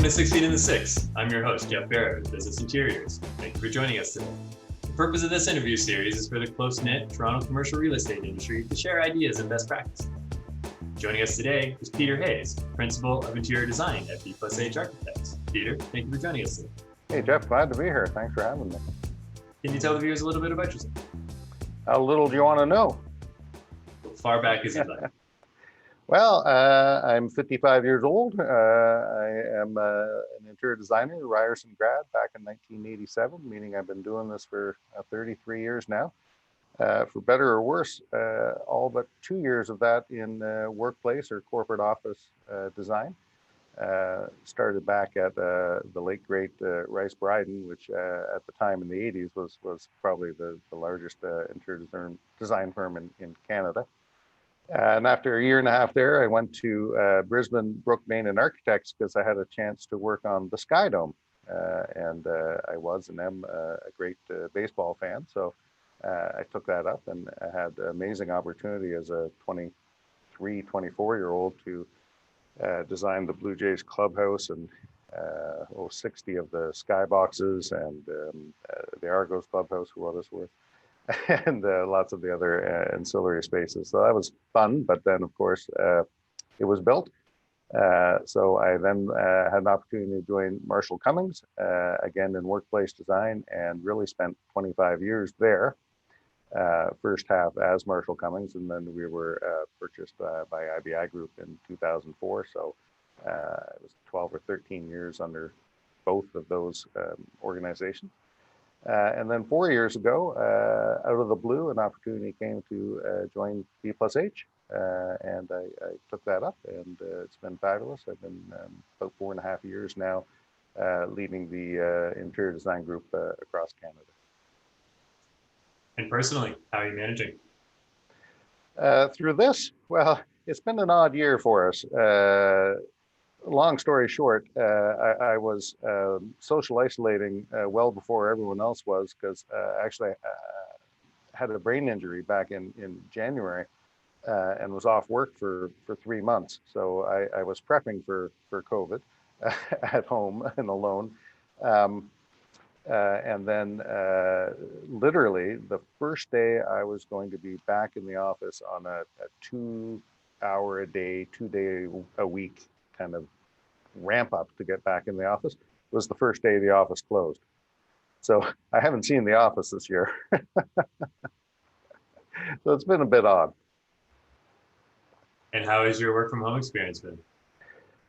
to 6 Feet in the Six. I'm your host, Jeff Barrett with Business Interiors. Thank you for joining us today. The purpose of this interview series is for the close-knit Toronto commercial real estate industry to share ideas and best practices. Joining us today is Peter Hayes, Principal of Interior Design at B+H Architects. Peter, thank you for joining us today. Hey, Jeff, glad to be here. Thanks for having me. Can you tell the viewers a little bit about yourself? How little do you want to know? As far back as you'd like. Well, I'm 55 years old. I am an interior designer, Ryerson grad back in 1987, meaning I've been doing this for 33 years now. For better or worse, all but 2 years of that in workplace or corporate office design. Started back at the late great Rice Bryden, which at the time in the 80s was probably the largest interior design firm in Canada. And after a year and a half there, I went to Brisbane, Brook, Main and Architects because I had a chance to work on the Sky Dome. And I was and am a great baseball fan. So I took that up and I had an amazing opportunity as a 23, 24-year-old to design the Blue Jays clubhouse and 60 of the skyboxes and the Argos clubhouse, for what it's worth. And lots of the other ancillary spaces. So that was fun, but then of course it was built. So I then had an opportunity to join Marshall Cummings, again in workplace design, and really spent 25 years there. First half as Marshall Cummings, and then we were purchased by IPAC Group in 2004. So it was 12 or 13 years under both of those organizations. And then 4 years ago, out of the blue, an opportunity came to join B+H, and I took that up, and it's been fabulous. I've been about 4.5 years now leading the interior design group across Canada. And personally, how are you managing? Through this, well, it's been an odd year for us. Long story short, I was social isolating well before everyone else was, because actually I had a brain injury back in January and was off work for 3 months. So I was prepping for COVID at home and alone. And then literally the first day I was going to be back in the office on a 2 hour a day, 2 day a week kind of ramp up to get back in the office was the first day the office closed. So I haven't seen the office this year. So it's been a bit odd. And how has your work from home experience been?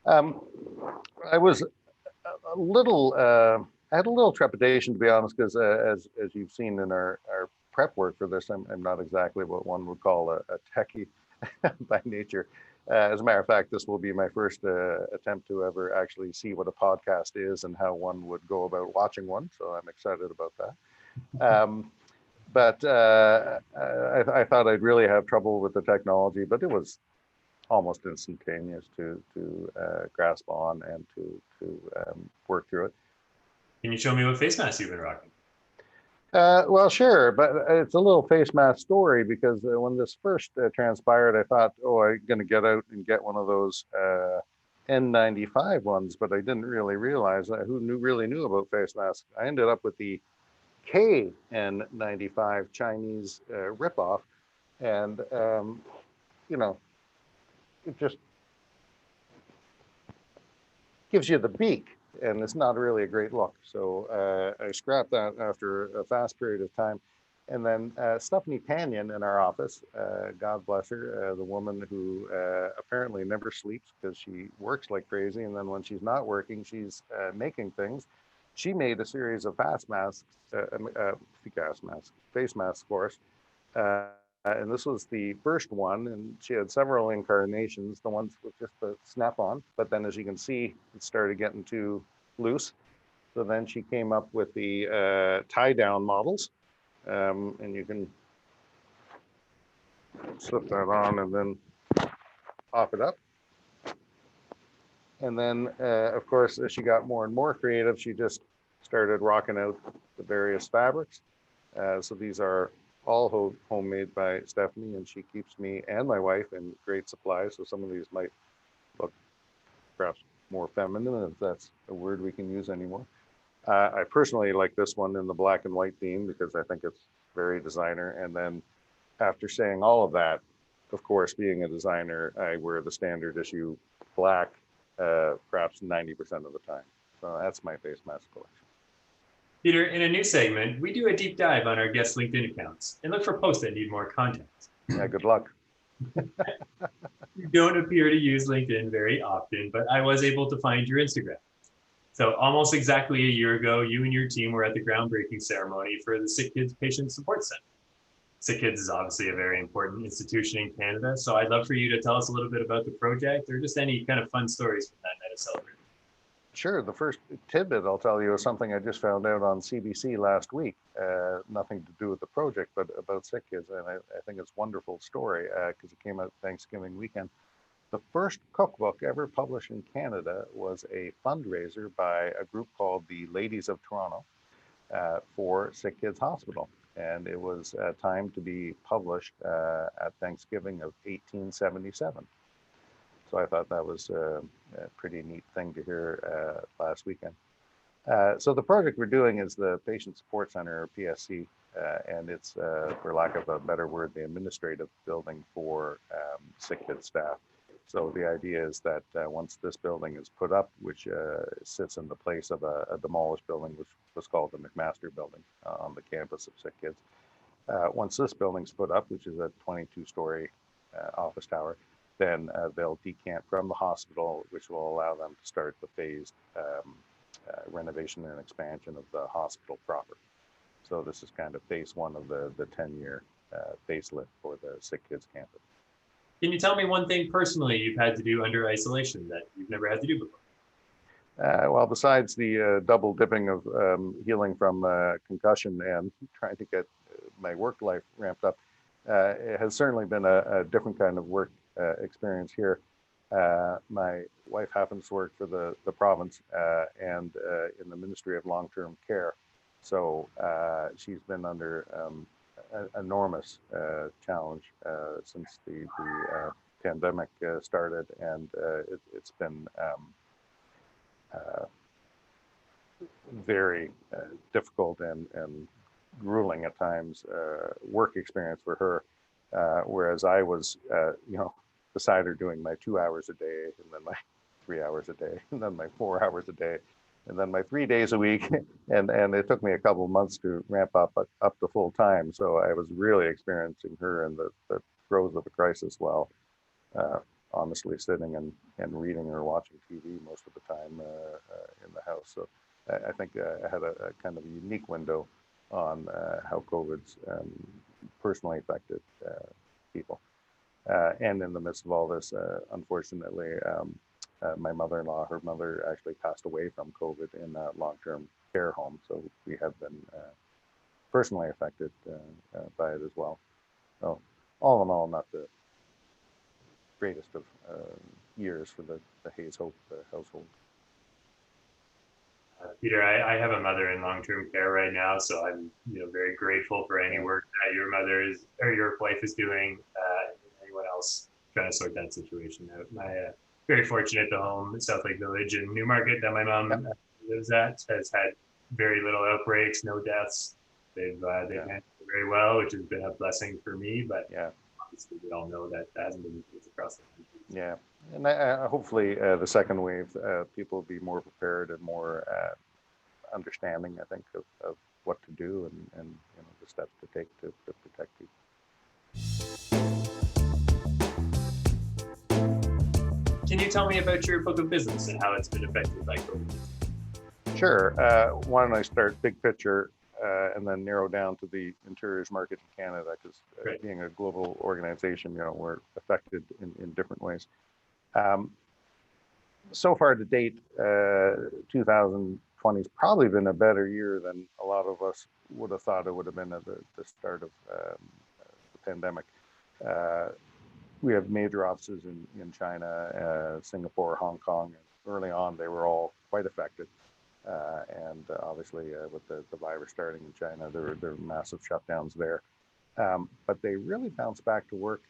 I was a little, I had a little trepidation, to be honest, because as you've seen in our prep work for this, I'm not exactly what one would call a techie by nature. As a matter of fact, this will be my first attempt to ever actually see what a podcast is and how one would go about watching one. So I'm excited about that. But I thought I'd really have trouble with the technology, but it was almost instantaneous to grasp on and to work through it. Can you show me what face mask you've been rocking? Well, sure, but it's a little face mask story, because when this first transpired, I thought, oh, I'm going to get out and get one of those N95 ones, but I didn't really realize that who really knew about face masks. I ended up with the KN95 Chinese ripoff, and you know, it just gives you the beak. And it's not really a great look. So I scrapped that after a fast period of time. And then Stephanie Panyan in our office, God bless her, the woman who apparently never sleeps because she works like crazy. And then when she's not working, she's making things. She made a series of face masks for us. And this was the first one, and she had several incarnations, the ones with just the snap-on, but then as you can see, it started getting too loose. So then she came up with the tie-down models, and you can slip that on and then pop it up. And then, of course, as she got more and more creative, she just started rocking out the various fabrics. So these are all homemade by Stephanie, and she keeps me and my wife in great supply. So some of these might look perhaps more feminine, if that's a word we can use anymore. I personally like this one in the black and white theme because I think it's very designer. And then after saying all of that, of course, being a designer, I wear the standard issue black, perhaps 90% of the time. So that's my face mask collection. Peter, in a new segment, we do a deep dive on our guest LinkedIn accounts and look for posts that need more context. Yeah, good luck. You don't appear to use LinkedIn very often, but I was able to find your Instagram. So almost exactly a year ago, you and your team were at the groundbreaking ceremony for the Sick Kids Patient Support Center. Sick Kids is obviously a very important institution in Canada, so I'd love for you to tell us a little bit about the project or just any kind of fun stories from that night of celebration. Sure. The first tidbit I'll tell you is something I just found out on CBC last week. Nothing to do with the project, but about Sick Kids. And I think it's a wonderful story because it came out Thanksgiving weekend. The first cookbook ever published in Canada was a fundraiser by a group called the Ladies of Toronto for Sick Kids Hospital. And it was timed to be published at Thanksgiving of 1877. So I thought that was a pretty neat thing to hear last weekend. So the project we're doing is the Patient Support Center, or PSC, and it's, for lack of a better word, the administrative building for sick kid staff. So the idea is that once this building is put up, which sits in the place of a demolished building, which was called the McMaster Building on the campus of Sick Kids. Once this building's put up, which is a 22-story office tower, then they'll decant from the hospital, which will allow them to start the phased renovation and expansion of the hospital proper. So this is kind of phase one of the 10-year facelift for the Sick Kids campus. Can you tell me one thing personally you've had to do under isolation that you've never had to do before? Well, besides the double dipping of healing from concussion and trying to get my work life ramped up, it has certainly been a different kind of work experience here. My wife happens to work for the province and in the Ministry of Long-Term Care. So she's been under an enormous challenge since the pandemic started, and it's been very difficult and grueling at times work experience for her. Whereas I was, beside her doing my 2 hours a day, and then my 3 hours a day, and then my 4 hours a day, and then my 3 days a week. And it took me a couple of months to ramp up to full time. So I was really experiencing her in the throes of a crisis while honestly sitting and reading or watching TV most of the time in the house. So I think I had a kind of a unique window on how COVID's personally affected people. And in the midst of all this, unfortunately, my mother-in-law, her mother actually passed away from COVID in a long-term care home. So we have been personally affected by it as well. So all in all, not the greatest of years for the Hayes Hope household. Peter, I have a mother in long-term care right now, so I'm very grateful for any work that your mother is or your wife is doing. Anyone else trying to sort that situation out. My very fortunate the home at South Lake Village in Newmarket that my mom lives at has had very little outbreaks, no deaths. They've handled it very well, which has been a blessing for me. But obviously, we all know that hasn't been the case across the country. Yeah, and hopefully the second wave, people will be more prepared and more understanding, I think, of what to do and the steps to take to protect people. Can you tell me about your book of business and how it's been affected by COVID? Sure. Why don't I start big picture and then narrow down to the interiors market in Canada, because being a global organization, we're affected in different ways. So far to date, 2020 has probably been a better year than a lot of us would have thought it would have been at the start of the pandemic. We have major offices in China, Singapore, Hong Kong. Early on, they were all quite affected. And obviously, with the virus starting in China, there were massive shutdowns there. But they really bounced back to work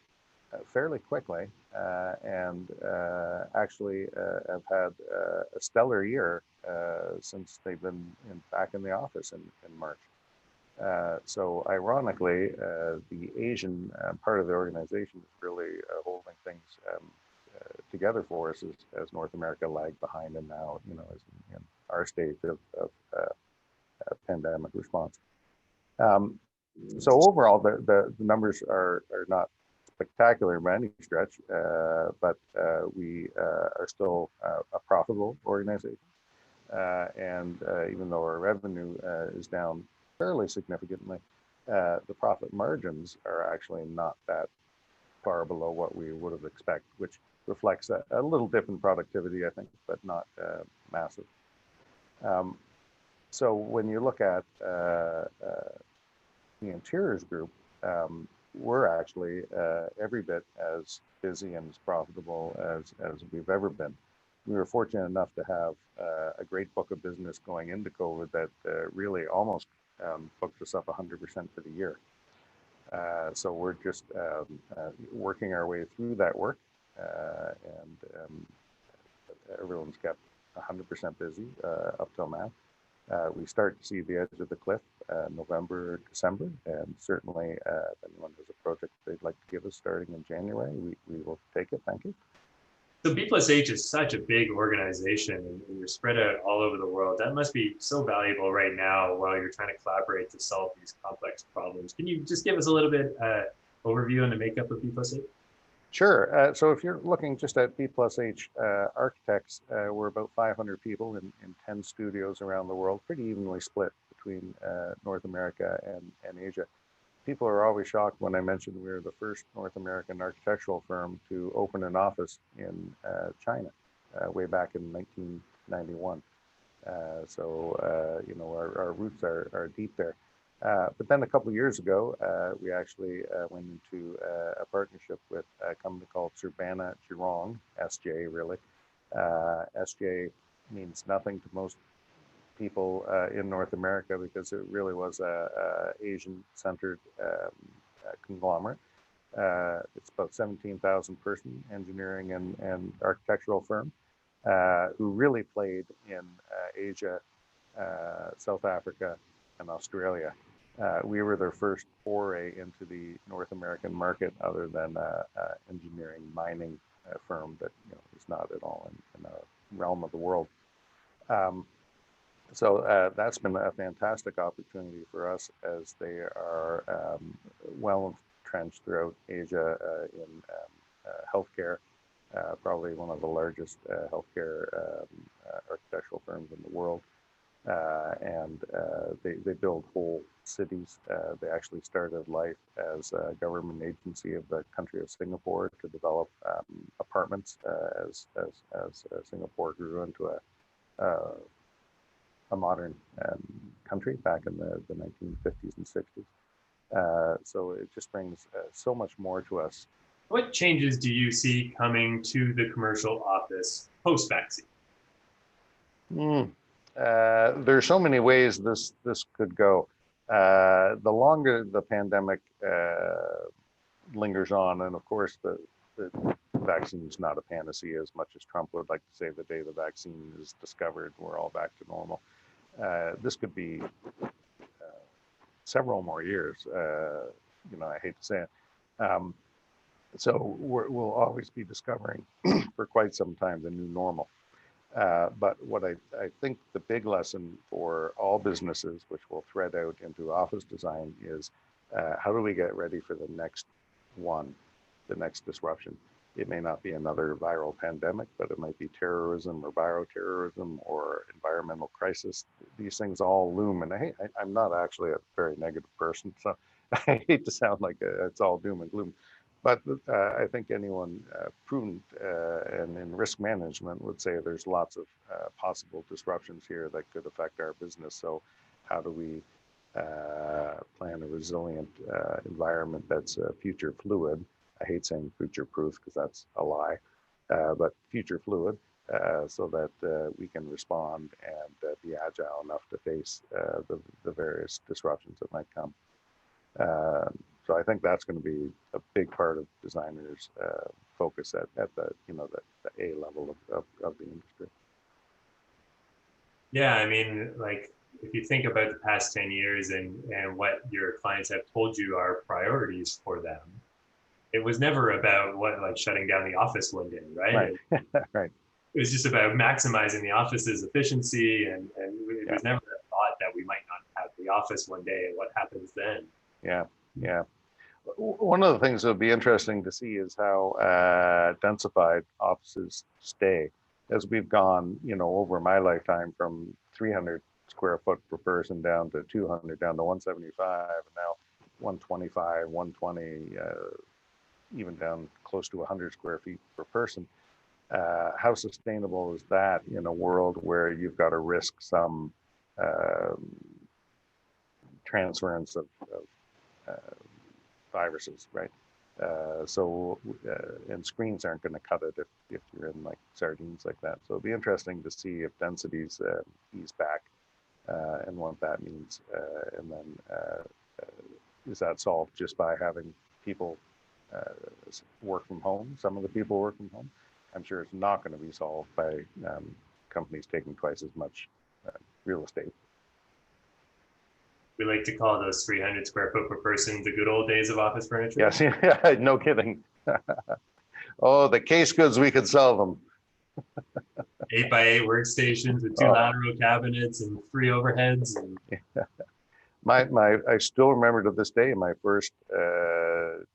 fairly quickly and actually have had a stellar year since they've been back in the office in March. So ironically, the Asian part of the organization is really holding things together for us as North America lagged behind and now, is in our state of pandemic response. So overall, the numbers are not spectacular by any stretch, but we are still a profitable organization. And even though our revenue is down fairly significantly, the profit margins are actually not that far below what we would have expected, which reflects a little dip in productivity, I think, but not massive. So when you look at the interiors group, we're actually every bit as busy and as profitable as we've ever been. We were fortunate enough to have a great book of business going into COVID that really almost booked us up 100% for the year. So we're just working our way through that work, and everyone's kept 100% busy up till now. We start to see the edge of the cliff November, December, and certainly if anyone has a project they'd like to give us starting in January, we will take it. Thank you. So B+H is such a big organization and you're spread out all over the world. That must be so valuable right now while you're trying to collaborate to solve these complex problems. Can you just give us a little bit overview on the makeup of B+H? Sure. So if you're looking just at B+H Architects, we're about 500 people in 10 studios around the world, pretty evenly split between North America and Asia. People are always shocked when I mention we were the first North American architectural firm to open an office in China way back in 1991. So our roots are deep there. But then a couple of years ago, we actually went into a partnership with a company called Urbana Jurong, SJ really. SJ means nothing to most people in North America because it really was a Asian-centered conglomerate. It's about 17,000 person engineering and architectural firm who really played in Asia, South Africa, and Australia. We were their first foray into the North American market, other than engineering mining firm that is not at all in the realm of the world. So that's been a fantastic opportunity for us, as they are well entrenched throughout Asia in healthcare, probably one of the largest healthcare architectural firms in the world. And they build whole cities. They actually started life as a government agency of the country of Singapore to develop apartments as Singapore grew into a modern country back in the 1950s and 60s. So it just brings so much more to us. What changes do you see coming to the commercial office post-vaccine? There's so many ways this could go. The longer the pandemic lingers on, and of course the vaccine is not a panacea, as much as Trump would like to say the day the vaccine is discovered, we're all back to normal. This could be several more years. I hate to say it. So we'll always be discovering for quite some time the new normal. But what I think the big lesson for all businesses, which will thread out into office design, is how do we get ready for the next disruption? It may not be another viral pandemic, but it might be terrorism or bioterrorism or environmental crisis. These things all loom, and I'm not actually a very negative person, so I hate to sound like it's all doom and gloom. But I think anyone prudent and in risk management would say there's lots of possible disruptions here that could affect our business. So how do we plan a resilient environment that's future fluid? I hate saying future proof because that's a lie, but future fluid, so that we can respond and be agile enough to face the various disruptions that might come. So I think that's going to be a big part of designers' focus at the the A level of the industry. Yeah, I mean, like if you think about the past 10 years and what your clients have told you are priorities for them, it was never about what like shutting down the office one day, right? Right, right. It was just about maximizing the office's efficiency, and it Yeah, was never a thought that we might not have the office one day and what happens then. yeah, yeah. One of the things that would be interesting to see is how densified offices stay as we've gone, over my lifetime from 300 square foot per person down to 200, down to 175, and now 125, 120, even down close to 100 square feet per person. How sustainable is that in a world where you've got to risk some transference of viruses, right? And screens aren't going to cut it if you're in like sardines like that. So it'll be interesting to see if densities ease back and what that means. And then is that solved just by having people work from home? Some of the people work from home. I'm sure it's not going to be solved by companies taking twice as much real estate. We like to call those 300 square foot per person the good old days of office furniture. Yes, yeah, no kidding. Oh, the case goods, we could sell them. 8x8 workstations with two lateral cabinets and 3 overheads. And... I still remember to this day my first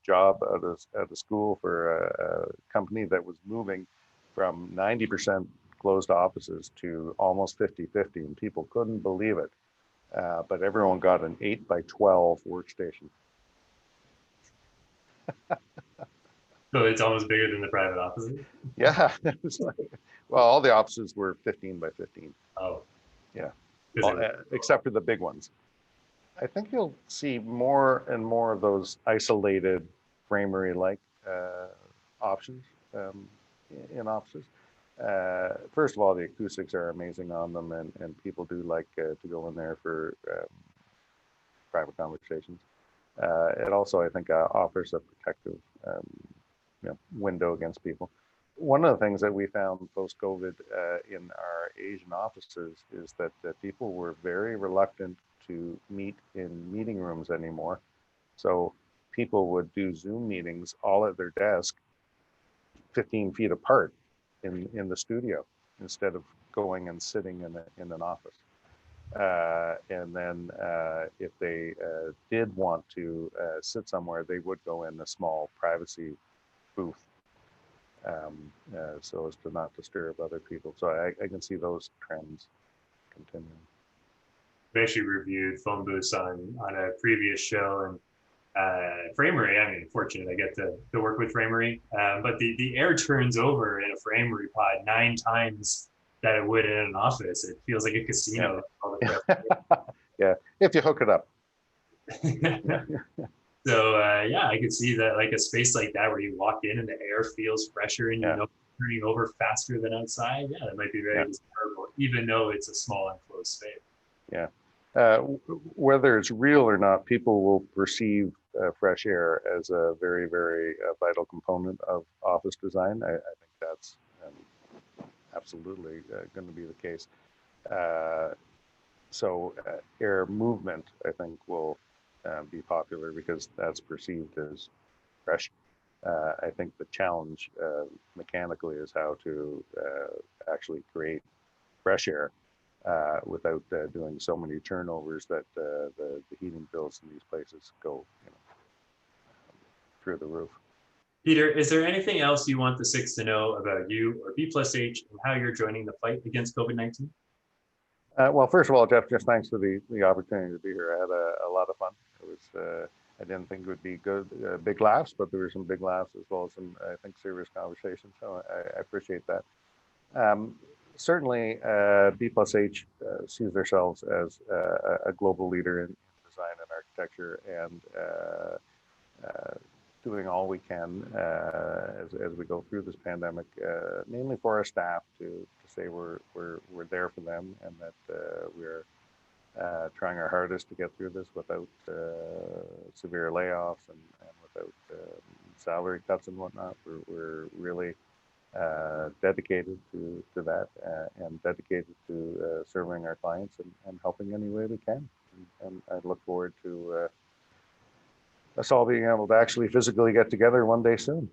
job out of school for a company that was moving from 90% closed offices to almost 50-50, and people couldn't believe it. But everyone got an 8x12 workstation. So it's almost bigger than the private offices? Yeah. Well, all the offices were 15x15. Oh. Yeah. Well, except for the big ones. I think you'll see more and more of those isolated Framery-like options in offices. First of all, the acoustics are amazing on them, and people do like to go in there for private conversations. It also, I think, offers a protective window against people. One of the things that we found post-COVID in our Asian offices is that people were very reluctant to meet in meeting rooms anymore. So people would do Zoom meetings all at their desk 15 feet apart in the studio instead of going and sitting in an office. And then if they did want to sit somewhere, they would go in a small privacy booth so as to not disturb other people. So I can see those trends continuing. We actually reviewed phone booths on a previous show, and Framery, I mean, fortunate I get to work with Framery, but the air turns over in a Framery pod 9 times that it would in an office. It feels like a casino. Yeah, yeah, if you hook it up. So yeah, I could see that, like a space like that where you walk in and the air feels fresher and turning over faster than outside. Yeah, that might be very desirable, even though it's a small enclosed space. Yeah. Whether it's real or not, people will perceive fresh air as a very, very vital component of office design. I think that's absolutely going to be the case. So air movement, I think, will be popular because that's perceived as fresh. I think the challenge mechanically is how to actually create fresh air without doing so many turnovers that the heating bills in these places go through the roof. Peter, is there anything else you want the SIX to know about you or B+H and how you're joining the fight against COVID-19? Well, first of all, Jeff, just thanks for the opportunity to be here. I had a lot of fun. It was I didn't think it would be good, big laughs, but there were some big laughs as well as some, I think, serious conversations. So I appreciate that. Certainly, B+H sees themselves as a global leader in design and architecture, and doing all we can as we go through this pandemic, mainly for our staff, to say we're there for them, and that we're trying our hardest to get through this without severe layoffs and without salary cuts and whatnot. We're really dedicated to that and dedicated to serving our clients and helping any way we can. And I look forward to us all being able to actually physically get together one day soon.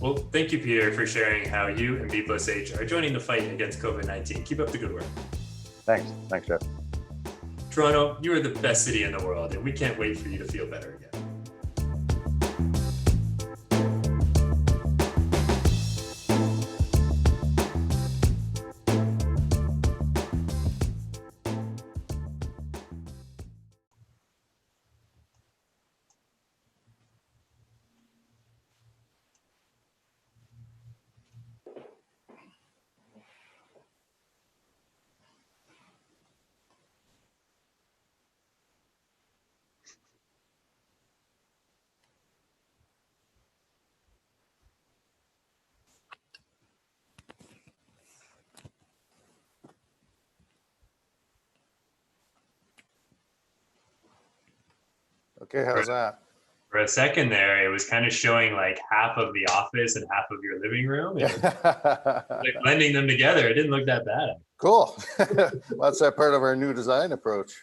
Well, thank you, Peter, for sharing how you and B+H are joining the fight against COVID-19. Keep up the good work. Thanks, Jeff. Toronto, you are the best city in the world, and we can't wait for you to feel better again. Okay, how's that? For a second there, it was kind of showing like half of the office and half of your living room. Like blending them together, it didn't look that bad. Cool. Well, that's that part of our new design approach.